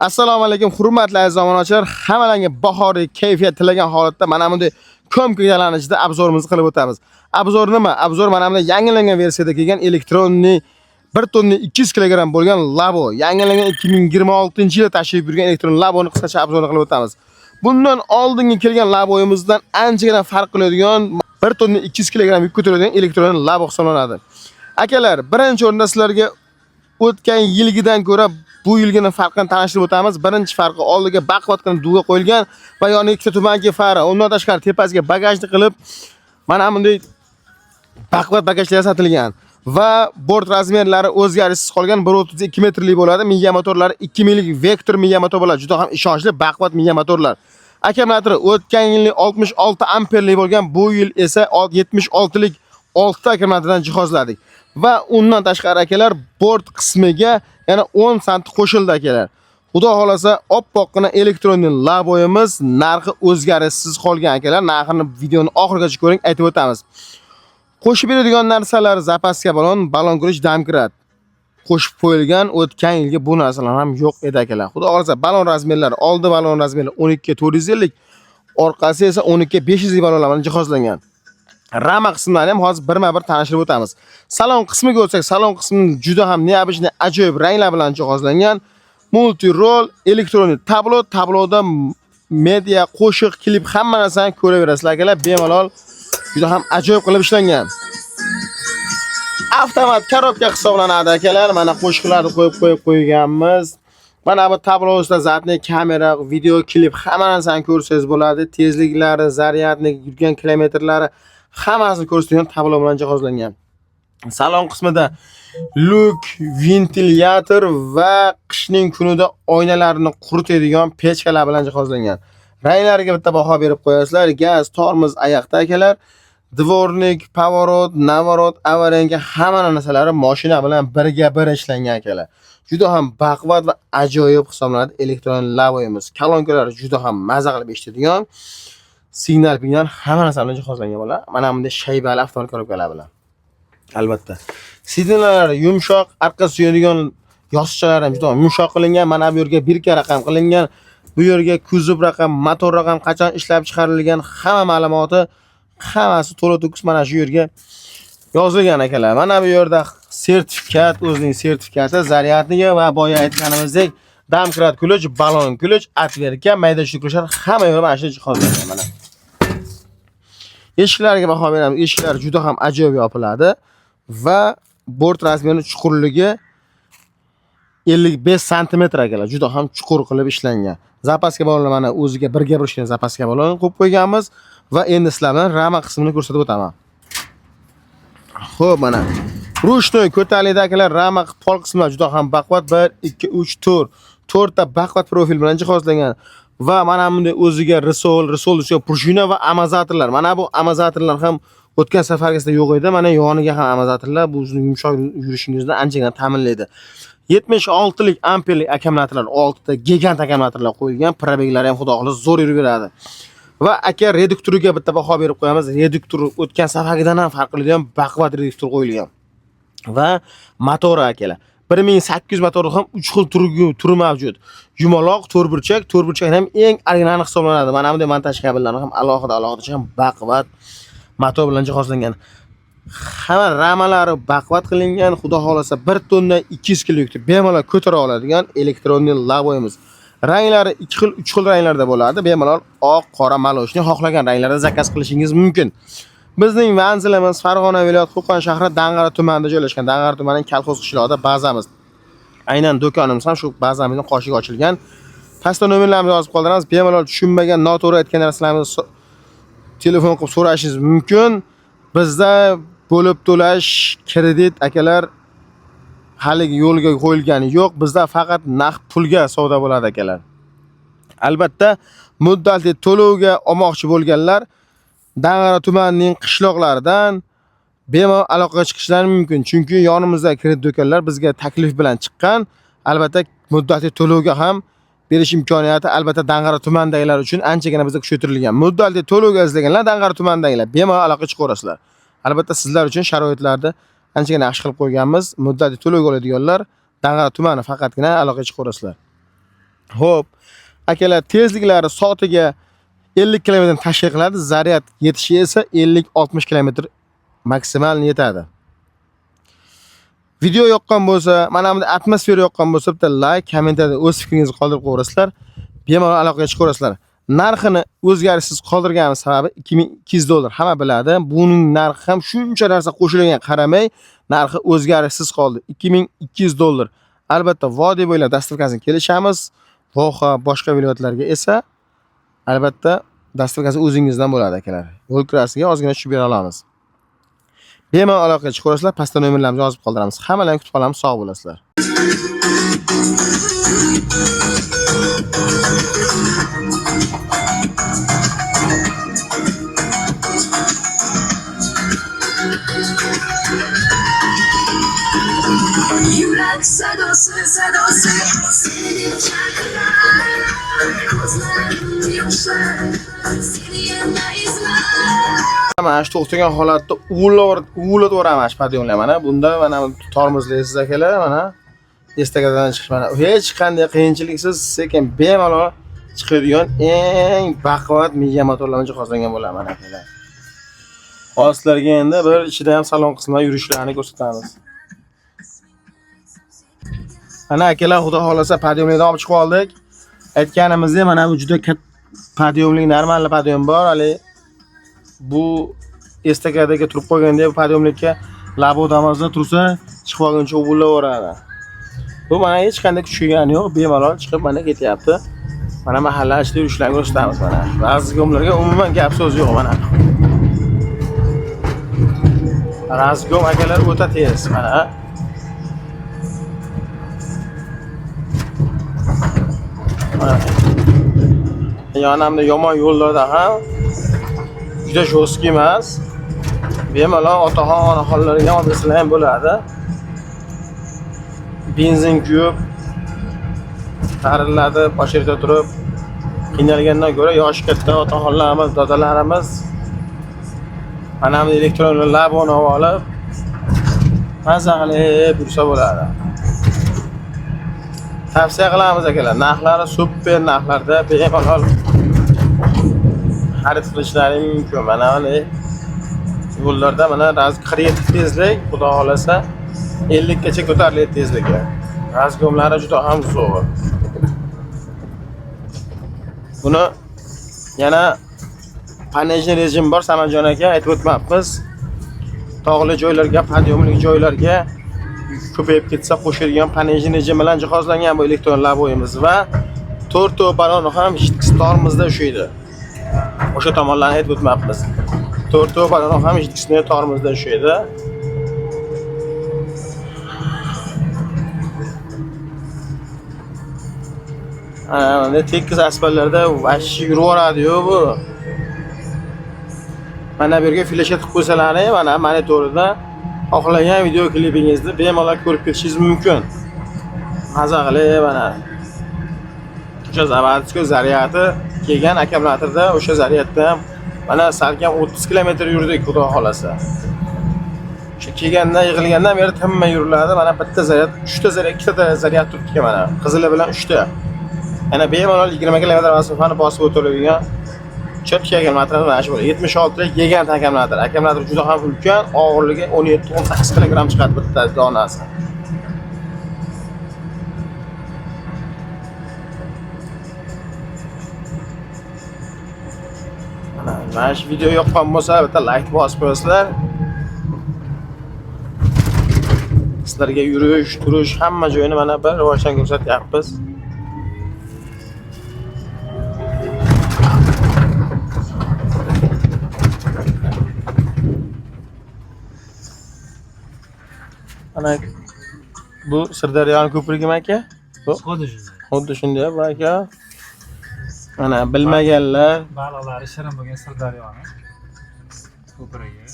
Assalomu alaykum, hurmatli aziz obunachilar. Hammalarga bahoriy kayfiyat tilagan holatda mana bunday kompyuterlanishda obzorimizni qilib o'tamiz. Obzor nima? Obzor mana bunday yangilangan versiyada kelgan elektronniy 1 tonna 200 kg bo'lgan Labo. Yangilangan 2026-yilda tashrif buyurgan elektron Laboni qisqacha obzorni qilib o'tamiz. Bundan oldingi kelgan Laboyimizdan anchagina farq qiladigan 1 tonna 200 kg yuk ko'taradigan elektron Labo hisoblanadi. Akalar, birinchi o'rinda sizlarga o'tgan yilgidan ko'ra bu yilgini farqini tanishtirib o'tamiz. Birinchi farqi oldiga baquvvatgina duga qo'yilgan va yoniga ikkita tumanki fara. Undan tashqari tepasiga bagajni qilib mana bunday baquvvat bagajlar sotilgan va bort razmerlari o'zgarishsiz qolgan 1.32 metrlik bo'ladi. Miya motorlari 2 millik vektor miya motor bo'ladi. Juda ham ishonchli baquvvat miya motorlar. Akkumulyatori o'tgan yilning 66 amperlik bo'lgan, bu yil esa 76 lik 6 ta akkumulyatordan jihozladik. Va undan tashqari akalar bort qismiga yana 10 sant qo'shildi akalar. Xudo xolasa oppoqqina elektronniy Laboyimiz narxi o'zgarishsiz qolgan akalar. Narxini videoni oxirigacha ko'ring, aytib o'tamiz. Qo'shib beradigan narsalar zapaska balon kirish, damkrat. Qo'shib qo'yilgan, o'tgan yilgi bu narsalar ham yo'q edi akalar. Xudo xolasa balon razmerlari, oldi balon razmeri 12-400 lik, orqasi esa 12-500 lik balonlar bilan jihozlangan. Rama qismlarini ham hozir birma-bir tanishtirib o'tamiz. Salon qismiga o'tsak, salon qismi juda ham neobычный ajoyib ranglar bilan jihozlangan. Multi-rol, elektronik tabloda media, qo'shiq, klip hamma narsani ko'raverasizlar akalar. Bemalol juda ham ajoyib qilib ishlangan. Avtomat korobka hisoblanadi akalar. Mana qo'shiqlarni qo'yib qo'yganmiz. Mana bu tablosida zatni kamera, video, klip hamma narsani ko'rsangiz bo'ladi. Tezliklari, zaryadni, yurgan kilometrlari hammasini ko'rsatadigan tablo bilan jihozlangan. Salon qismida luk, ventilyator va qishning kunida oynalarni quritadigan pechkalar bilan jihozlangan. Ranglariga bitta baho berib qo'yasizlar. Gaz, tormoz, oyoqda akalar, dvornik, pavorot, navorot, avarenga hamma narsalari mashina bilan birga-bir ishlangan akalar. Juda ham baquvvat va ajoyib hisoblanadi elektron Laboyimiz. Kolonkalari juda ham maza qilib eshitadigan. Signal hamma narsa bilan jihozlangan bo'ladi. Mana bunday shaybali avtomat korobkalar bilan. Albatta. Sidinalari yumshoq, orqa suyadigan yostiqchalar ham juda yumshoq qilingan. Mana bu yerga birka raqam qilingan. Bu yerga kuzov raqam, motor raqam, qachon ishlab chiqarilgan hamma ma'lumoti hammasi to'la-to'kis mana shu yerga yozilgan akalar. Mana bu yerda sertifikat, o'zining sertifikati, zaryadniga va boya aytganimizdek damkrat kuloch, balon kuloch, atverka, mayda shukrushlar hamma yo'li mana shu jihozlangan mana. Eshiklariga baho beramiz. Eshiklar juda ham ajoyib yopiladi va bort razmeri chuqurligi 55 sm akalar. Juda ham chuqur qilib ishlangan. Zapaska balonlar mana o'ziga birga burishgan zapaska balon qo'yib qo'yganmiz va endi sizlar bilan rama qismini ko'rsatib o'taman. Xo'p, mana rushnoy ko'tariladi akalar. Rama pol qismlari juda ham baquvvat. 1 2 3 4 ta baquvvat profil bilan jihozlangan va mana bunday o'ziga risol ustiga prujina va amortizatorlar. Mana bu amortizatorlar ham o'tgan safargizda yo'q edi. Mana yoniga ham amortizatorlar bu o'zining yumshoq yurishingizni anchagina ta'minlaydi. 76 lik amperlik akkumulyatorlar, 6 ta gigant akkumulyatorlar qo'yilgan. Probeglari ham xudo xohlasa zo'r yurib beradi. Va aka reduktoriga bitta baho berib qo'yamiz. Reduktor o'tgan safargidan ham farq qiladigan baquvvat reduktor qo'yilgan. Va motori akalar. 1800 motori ham 3 xil turi mavjud. Yumaloq, to'rtburchak ham eng original hisoblanadi. Mana bunday montaj kabellari ham alohida ham baquvvat motor bilan jihozlangan. Hamma ramalari baquvvat qilingan. Xudo xolasa 1 tonna 200 kg bemalol ko'tara oladigan elektronniy Laboyimiz. Ranglari 2 xil, 3 xil ranglarda bo'ladi. Bemalol oq, qora, maloshni xohlagan ranglarda zakaz qilishingiz mumkin. Bizning manzilimiz Farg'ona viloyati Qo'qon shahri Dang'ara tumanida joylashgan. Dang'ara tumanining Kalxoz qishloqida bazamiz. Aynan do'konimiz ham shu bazamizning qoshiga ochilgan. Pastda nomerlarimizni yozib qoldiramiz. Bemalol tushunmagan, noto'g'ri aytgan narsalarimizni telefon qilib so'rashingiz mumkin. Bizda bo'lib to'lash, kredit akalar haligi yo'lga qo'yilgani yo'q. Bizda faqat naqd pulga savdo bo'ladi akalar. Albatta, muddatli to'lovga olmoqchi bo'lganlar Dang'ara tumanining qishloqlaridan bemalol aloqaga chiqishlari mumkin. Chunki yonimizda kredit do'konlar bizga taklif bilan chiqqan. Albatta, muddatli to'lovga ham berish imkoniyati albatta Dang'ara tumanidagilar uchun anchagina bizga kuchaytirilgan. Muddatli to'lovga izlaganlar Dang'ara tumanidagilar bemalol aloqa chiqaverasizlar. Albatta sizlar uchun sharoitlarni anchagina yaxshi qilib qo'yganmiz. Muddati to'lovga oladiganlar Dag'ara tumani faqatgina aloqaga chiqib ko'rasizlar. Xo'p, akalar, tezliklari soatiga 50 km tashkil qiladi. Zaryad yetishi esa 50-60 km maksimal yetadi. Video yoqqan bo'lsa, mana bunda atmosfera yoqqan bo'lsa, bitta like, kommentariyada o'z fikringizni qoldirib qo'yasizlar. Bemalol aloqaga chiqib ko'rasizlar. Narxini o'zgarishsiz qoldirganim sababi $2200. Hamma biladi. Buning narxi ham shuncha narsa qo'shilgan qaramay, narxi o'zgarishsiz qoldi. $2200. Albatta, vodiy bo'ylab dastavkasini kelishamiz. Voha boshqa viloyatlarga esa albatta dastavkasi o'zingizdan bo'ladi akalar. Yo'l kirasiga ozgina tushib bera olamiz. Bemalol aloqaga chiqib ko'rasizlar. Pastda nomerlarimizni yozib qoldiramiz. Hammalarni kutib qolamiz. Sog' bo'lasizlar. Yürek sadosu senin şarkılar gözlerim yoşlar seni yanına izler. Mana shu to'xtagan holatda uvlataveraman podiyomlar mana. Bunda mana tormozlaysiz akalar, mana estakadan chiqish mana. Hech qanday qiyinchiliksiz sekin bemalol chiqadigan eng baquvvat media motorlarni jihozlangan bo'ladi mana akalar. Hozir sizlarga endi bir ichida ham salon qismida yurishlarini ko'rsatamiz. Ana akalar, xudo xolasa podiyomlarni olib chiqib oldik. Aytganimizdek, mana bu juda katta podiyomlik, normal podiyom bor. Hali bu estakadagi turib qo'yganda bu podiyomlikka labodamizda tursa, chiqib olguncha uvulaveradi. Bu mana hech qanday kuch kelgani yo'q, bemalol chiqib mana ketyapti. Mana mahalla ichida yurishlarni ko'rsatamiz mana. Razgomlarga umuman gap so'z yo'q mana. Razgom akalar o'ta tez mana. Yonamda yomon yo'llarda ham juda jo'ski emas. Bemalol otaxon onaxonlarga olib bersanglar ham bo'ladi. Benzin kuyib, tariladi, pocherda turib qiynalgandan ko'ra yoshi katta otaxonlarimiz, dodalarimiz mana bu elektron laboni olib maza qilib yursa bo'ladi. Tavsiya qilamiz akalar. Narxlari super narxlarda bemalol xarid qilishlari mumkin. Mana hali yo'llarda mana 47 tezlik, xudo xolasa 50 gacha ko'tariladi tezligi. Razgomlari juda ham zo'r. Buni yana panejni rejim bor, Samarjon aka aytib o'tmabmiz. Tog'li joylarga, podiyomli joylarga ko'payib ketsa qo'shilgan panejni rejim bilan jihozlangan bu elektron laboyimiz va 4 to'paloni ham tormizda ushlaydi. O'sha tomonlarni aytib o'tmabmiz. 4 to'paloni ham ikkisini tormizda ushlaydi. Ana tekis asfaltlarda vashshi yuraveradi-yu bu. Mana bu yerga flasha tiqib qo'ysalaring, mana monitorida xohlagan video klipingizni bemalol ko'rib ketishingiz mumkin. Maza qilib mana o'sha zavodskiy zaryadi kelgan akkumulyatorda o'sha zaryadda mana salkam 30 km yurdik, xudo xolasa. O'sha kelganda yig'ilgandan beri tinmay yuriladi. Mana bitta zaryad, 3 ta zaryad, 2 ta zaryad turibdi mana. Qizili bilan 3 ta. Yana bemalol 20 km masofani bosib o'toladigan cho'tka akkumulyator mana shu 76 lik gigant akkumulyator. Akkumulyator juda ham ulkan, og'irligi 17-18 kg chiqadi bitta donasi. Mana shu video yoqqan bo'lsa, bitta like bosib qo'yasizlar. Sizlarga yurish, turish hamma joyini mana bir rivojdan ko'rsatyapmiz. Ana bu Sirdaryoning ko'prigimi aka? Bu xuddi shunday bu aka. Mana bilmaganlar baliqlari shirin bo'lgan Sirdaryoning ko'prigi.